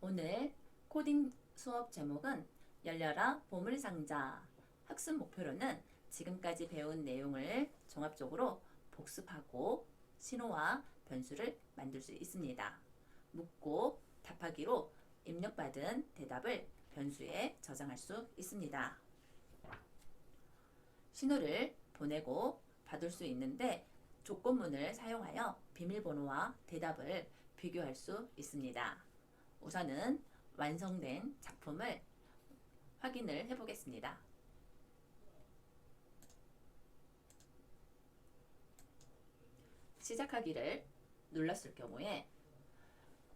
오늘 코딩 수업 제목은 열려라 보물상자. 학습 목표로는 지금까지 배운 내용을 종합적으로 복습하고 신호와 변수를 만들 수 있습니다. 묻고 답하기로 입력받은 대답을 변수에 저장할 수 있습니다. 신호를 보내고 받을 수 있는데 조건문을 사용하여 비밀번호와 대답을 비교할 수 있습니다. 우선은 완성된 작품을 확인을 해보겠습니다. 시작하기를 눌렀을 경우에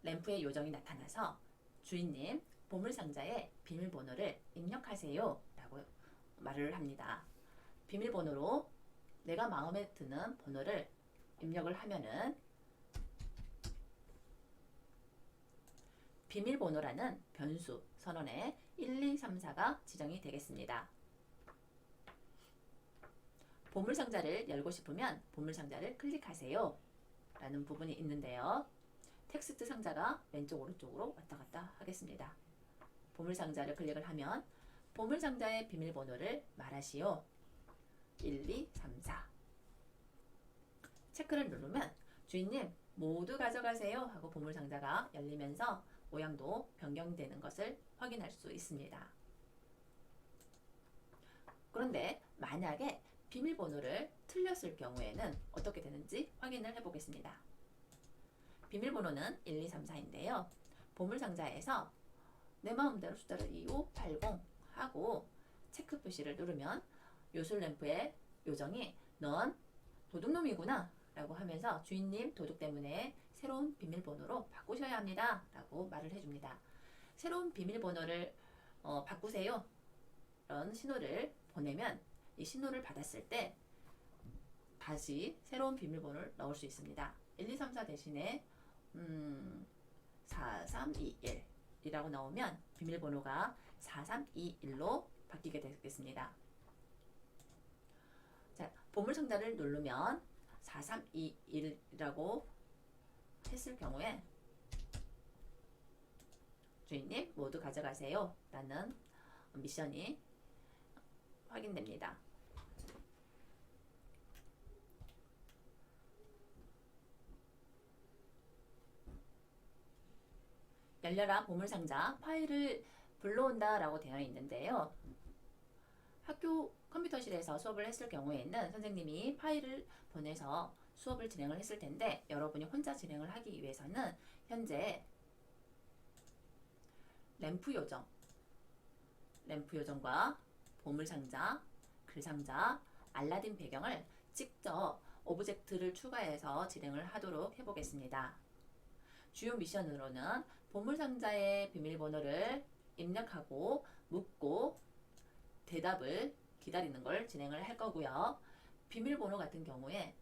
램프의 요정이 나타나서 주인님, 보물상자에 비밀번호를 입력하세요 라고 말을 합니다. 비밀번호로 내가 마음에 드는 번호를 입력을 하면은 비밀번호라는 변수 선언에 1, 2, 3, 4가 지정이 되겠습니다. 보물상자를 열고 싶으면 보물상자를 클릭하세요 라는 부분이 있는데요. 텍스트 상자가 왼쪽 오른쪽으로 왔다 갔다 하겠습니다. 보물상자를 클릭을 하면 보물상자의 비밀번호를 말하시오. 1, 2, 3, 4 체크를 누르면 주인님 모두 가져가세요 하고 보물상자가 열리면서 모양도 변경되는 것을 확인할 수 있습니다. 그런데 만약에 비밀번호를 틀렸을 경우에는 어떻게 되는지 확인을 해보겠습니다. 비밀번호는 1, 2, 3, 4인데요. 보물상자에서 내 마음대로 숫자를 2, 5, 8, 0 하고 체크 표시를 누르면 요술램프의 요정이 넌 도둑놈이구나 라고 하면서 주인님 도둑 때문에 새로운 비밀번호로 바꾸셔야 합니다 라고 말을 해줍니다. 새로운 비밀번호를 바꾸세요 이런 신호를 보내면 이 신호를 받았을 때 다시 새로운 비밀번호를 넣을 수 있습니다. 1, 2, 3, 4 대신에 4, 3, 2, 1 이라고 나오면 비밀번호가 4, 3, 2, 1로 바뀌게 되겠습니다. 자, 보물상자를 누르면 4, 3, 2, 1이라고 했을 경우에 주인님 모두 가져가세요 라는 미션이 확인됩니다. 열려라 보물상자 파일을 불러온다 라고 되어 있는데요. 학교 컴퓨터실에서 수업을 했을 경우에는 선생님이 파일을 보내서 수업을 진행을 했을 텐데 여러분이 혼자 진행을 하기 위해서는 현재 램프 요정과 보물상자, 글상자, 알라딘 배경을 직접 오브젝트를 추가해서 진행을 하도록 해보겠습니다. 주요 미션으로는 보물상자의 비밀번호를 입력하고 묻고 대답을 기다리는 걸 진행을 할 거고요. 비밀번호 같은 경우에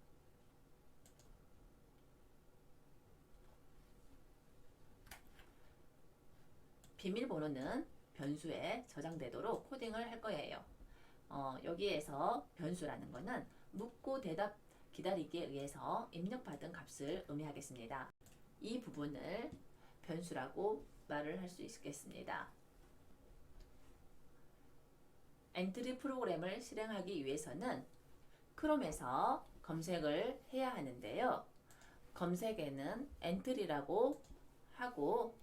비밀번호는 변수에 저장되도록 코딩을 할 거예요. 여기에서 변수라는 것은 묻고 대답 기다리기에 의해서 입력받은 값을 의미하겠습니다. 이 부분을 변수라고 말을 할 수 있겠습니다. 엔트리 프로그램을 실행하기 위해서는 크롬에서 검색을 해야 하는데요. 검색에는 엔트리라고 하고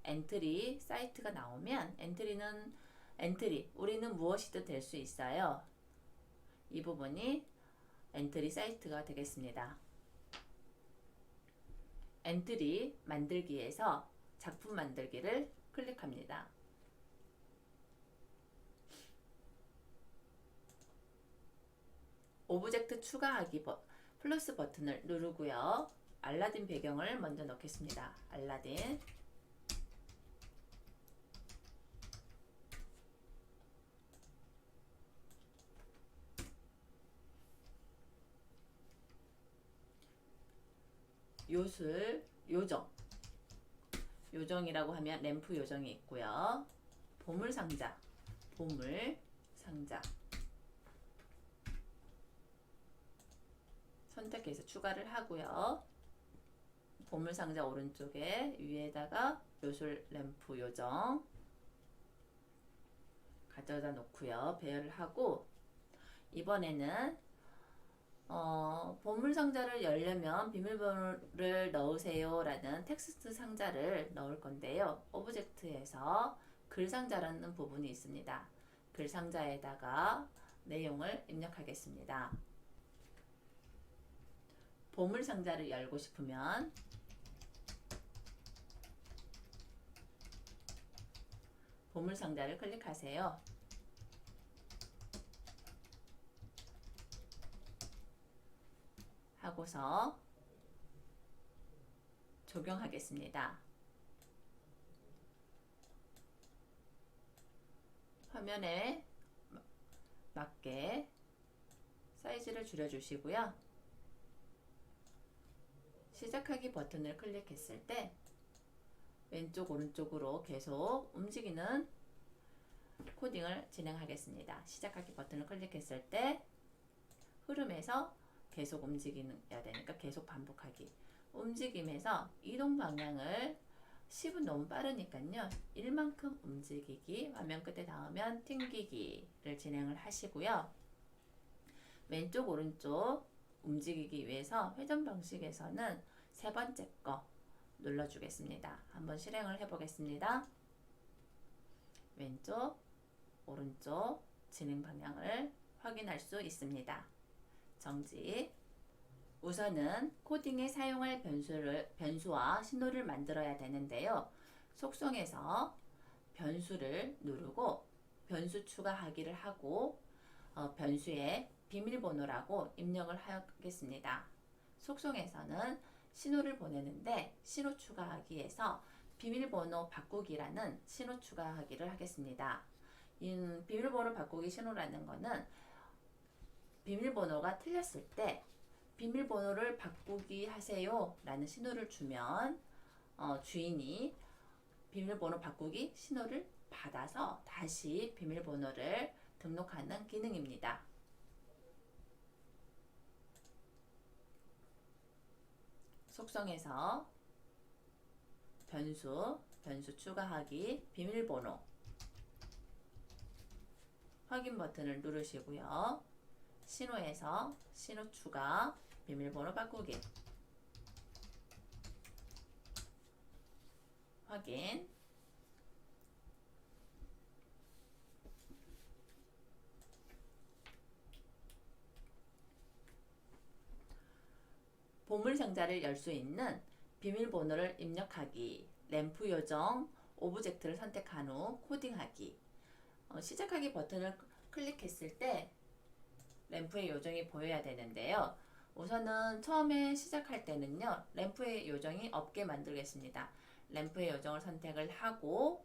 엔트리 사이트가 나오면 엔트리 우리는 무엇이든 될 수 있어요. 이 부분이 엔트리 사이트가 되겠습니다. 엔트리 만들기에서 작품 만들기를 클릭합니다. 오브젝트 추가하기 플러스 버튼을 누르고요. 알라딘 배경을 먼저 넣겠습니다. 알라딘 요정이라고 하면 램프 요정이 있고요. 보물상자 선택해서 추가를 하고요. 보물상자 오른쪽에 위에다가 요술 램프 요정 가져다 놓고요. 배열을 하고 이번에는 보물상자를 열려면 비밀번호를 넣으세요 라는 텍스트 상자를 넣을 건데요. 오브젝트에서 글상자라는 부분이 있습니다. 글상자에다가 내용을 입력하겠습니다. 보물상자를 열고 싶으면 보물상자를 클릭하세요. 하고서 적용하겠습니다. 화면에 맞게 사이즈를 줄여주시고요. 시작하기 버튼을 클릭했을 때 왼쪽 오른쪽으로 계속 움직이는 코딩을 진행하겠습니다. 시작하기 버튼을 클릭했을 때 흐름에서 계속 움직여야 되니까 계속 반복하기. 움직임에서 이동 방향을 10은 너무 빠르니까요. 1만큼 움직이기, 화면 끝에 닿으면 튕기기를 진행을 하시고요. 왼쪽 오른쪽 움직이기 위해서 회전 방식에서는 세 번째 거 눌러주겠습니다. 한번 실행을 해보겠습니다. 왼쪽 오른쪽 진행 방향을 확인할 수 있습니다. 정지. 우선은 코딩에 사용할 변수와 신호를 만들어야 되는데요. 속성에서 변수를 누르고 변수 추가하기를 하고 변수에 비밀번호라고 입력을 하겠습니다. 속성에서는 신호를 보내는데 신호 추가하기에서 비밀번호 바꾸기라는 신호 추가하기를 하겠습니다. 이 비밀번호 바꾸기 신호라는 거는 비밀번호가 틀렸을 때 비밀번호를 바꾸기 하세요 라는 신호를 주면 주인이 비밀번호 바꾸기 신호를 받아서 다시 비밀번호를 등록하는 기능입니다. 속성에서 변수 추가하기, 비밀번호 확인 버튼을 누르시고요. 신호에서 신호 추가, 비밀번호 바꾸기 확인. 보물상자를 열 수 있는 비밀번호를 입력하기, 램프 요정 오브젝트를 선택한 후 코딩하기. 시작하기 버튼을 클릭했을 때 램프의 요정이 보여야 되는데요. 우선은 처음에 시작할 때는요. 램프의 요정이 없게 만들겠습니다. 램프의 요정을 선택을 하고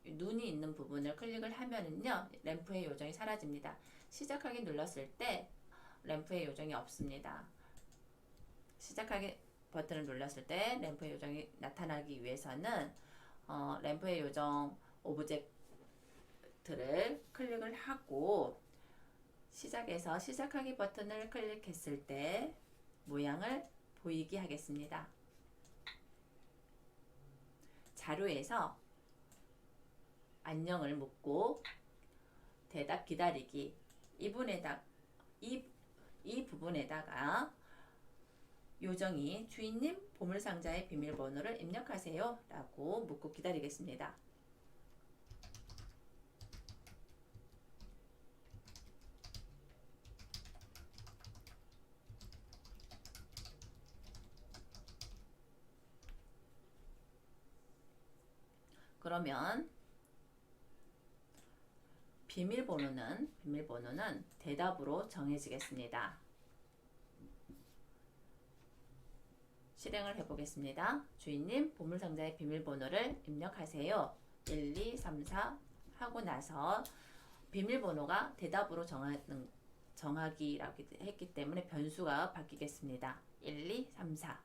눈이 있는 부분을 클릭을 하면은요. 램프의 요정이 사라집니다. 시작하기 눌렀을 때 램프의 요정이 없습니다. 시작하기 버튼을 눌렀을 때 램프의 요정이 나타나기 위해서는 램프의 요정 오브젝트를 클릭을 하고 시작에서 시작하기 버튼을 클릭했을 때 모양을 보이게 하겠습니다. 자료에서 안녕을 묻고 대답 기다리기 이 부분에다가 요정이 주인님 보물상자의 비밀번호를 입력하세요 라고 묻고 기다리겠습니다. 그러면 비밀번호는 대답으로 정해지겠습니다. 실행을 해보겠습니다. 주인님 보물상자의 비밀번호를 입력하세요. 1, 2, 3, 4 하고 나서 비밀번호가 대답으로 정하기라고 했기 때문에 변수가 바뀌겠습니다. 1, 2, 3, 4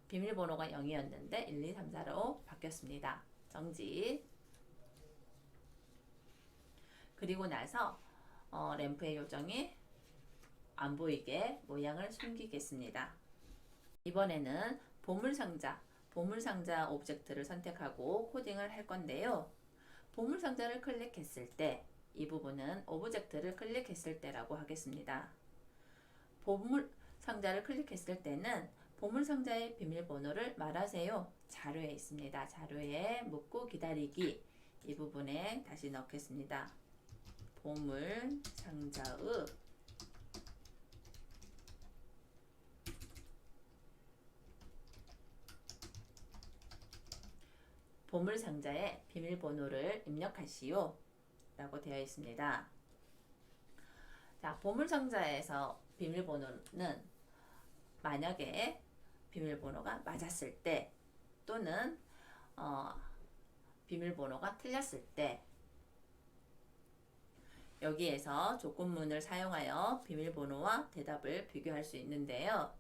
비밀번호가 0이었는데 1, 2, 3, 4로 바뀌었습니다. 정지. 그리고 나서 램프의 요정이 안 보이게 모양을 숨기겠습니다. 이번에는 보물상자 오브젝트를 선택하고 코딩을 할 건데요. 보물상자를 클릭했을 때 이 부분은 오브젝트를 클릭했을 때라고 하겠습니다. 보물상자를 클릭했을 때는 보물상자의 비밀번호를 말하세요. 자료에 있습니다. 자료에 묻고 기다리기 이 부분에 다시 넣겠습니다. 보물상자의 보물상자의 비밀번호를 입력하시오 라고 되어 있습니다. 자, 보물상자에서 비밀번호는 만약에 비밀번호가 맞았을 때 또는 비밀번호가 틀렸을 때 여기에서 조건문을 사용하여 비밀번호와 대답을 비교할 수 있는데요.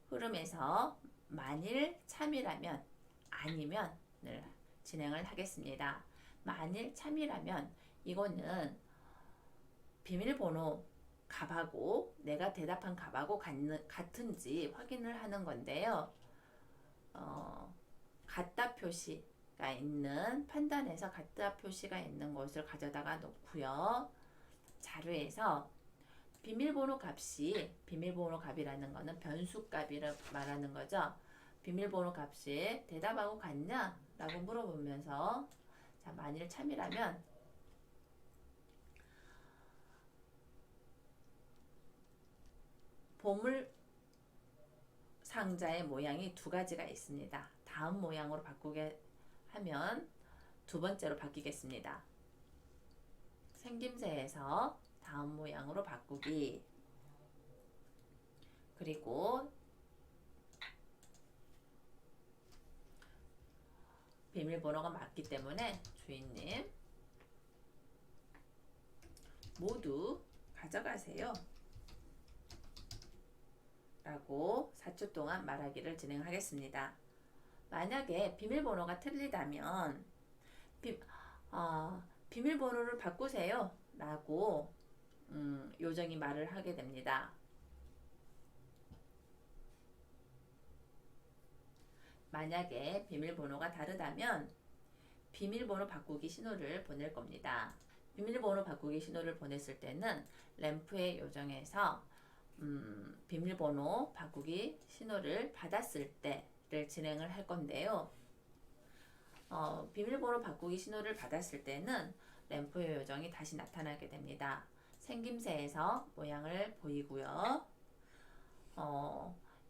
흐름에서 만일 참이라면 아니면을 진행을 하겠습니다. 만일 참이라면 이거는 비밀번호 값하고 내가 대답한 값하고 같은지 확인을 하는 건데요. 같다 표시가 있는 판단에서 같다 표시가 있는 것을 가져다가 놓고요. 자료에서 비밀번호 값이라는 거는 변수 값이라 말하는 거죠. 비밀번호 값이 대답하고 같냐? 라고 물어보면서 자, 만일 참이라면 보물 상자의 모양이 두 가지가 있습니다. 다음 모양으로 바꾸게 하면 두 번째로 바뀌겠습니다. 생김새에서 다음 모양으로 바꾸기 그리고 비밀번호가 맞기 때문에 주인님 모두 가져가세요 라고 4초 동안 말하기를 진행하겠습니다. 만약에 비밀번호가 틀리다면 비밀번호를 바꾸세요 라고 요정이 말을 하게 됩니다. 만약에 비밀번호가 다르다면 비밀번호 바꾸기 신호를 보낼 겁니다. 비밀번호 바꾸기 신호를 보냈을 때는 램프의 요정에서 비밀번호 바꾸기 신호를 받았을 때를 진행을 할 건데요. 비밀번호 바꾸기 신호를 받았을 때는 램프의 요정이 다시 나타나게 됩니다. 생김새에서 모양을 보이고요.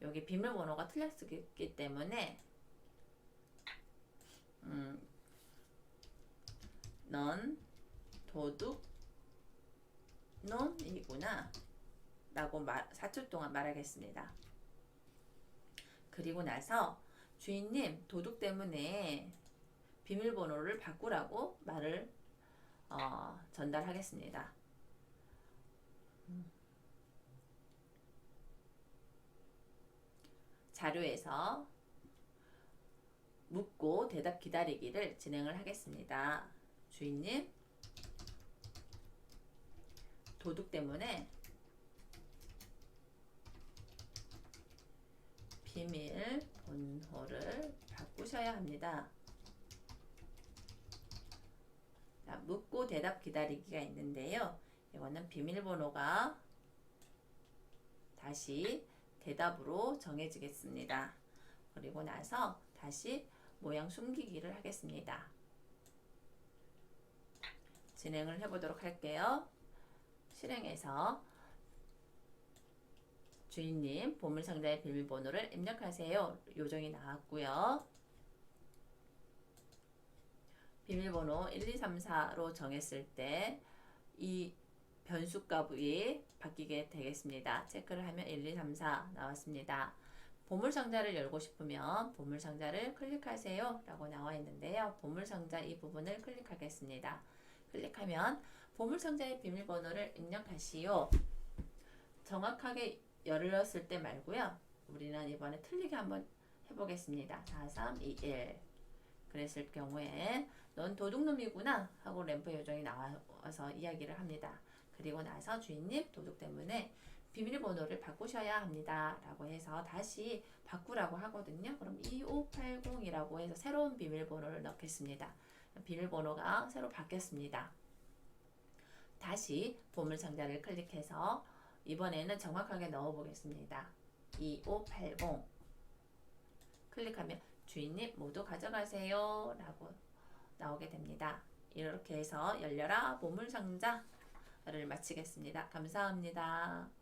여기 비밀번호가 틀렸기 때문에 넌 도둑놈이구나 라고 4초 동안 말하겠습니다. 그리고 나서 주인님 도둑 때문에 비밀번호를 바꾸라고 말을 전달하겠습니다. 자료에서 묻고 대답 기다리기를 진행을 하겠습니다. 주인님 도둑 때문에 비밀번호를 바꾸셔야 합니다. 자, 묻고 대답 기다리기가 있는데요. 이거는 비밀번호가 다시 대답으로 정해지겠습니다. 그리고 나서 다시 모양 숨기기를 하겠습니다. 진행을 해보도록 할게요. 실행해서 주인님 보물상자의 비밀번호를 입력하세요. 요정이 나왔고요. 비밀번호 1234로 정했을 때 이 변수값이 바뀌게 되겠습니다. 체크를 하면 1234 나왔습니다. 보물상자를 열고 싶으면 보물상자를 클릭하세요 라고 나와 있는데요. 보물상자 이 부분을 클릭하겠습니다. 클릭하면 보물상자의 비밀번호를 입력하시오. 정확하게 열렸을 때 말고요. 우리는 이번에 틀리게 한번 해보겠습니다. 4, 3, 2, 1 그랬을 경우에 넌 도둑놈이구나 하고 램프 요정이 나와서 이야기를 합니다. 그리고 나서 주인님 도둑 때문에 비밀번호를 바꾸셔야 합니다. 라고 해서 다시 바꾸라고 하거든요. 그럼 2580이라고 해서 새로운 비밀번호를 넣겠습니다. 비밀번호가 새로 바뀌었습니다. 다시 보물상자를 클릭해서 이번에는 정확하게 넣어 보겠습니다. 2580 클릭하면 주인님 모두 가져가세요 라고 나오게 됩니다. 이렇게 해서 열려라 보물상자를 마치겠습니다. 감사합니다.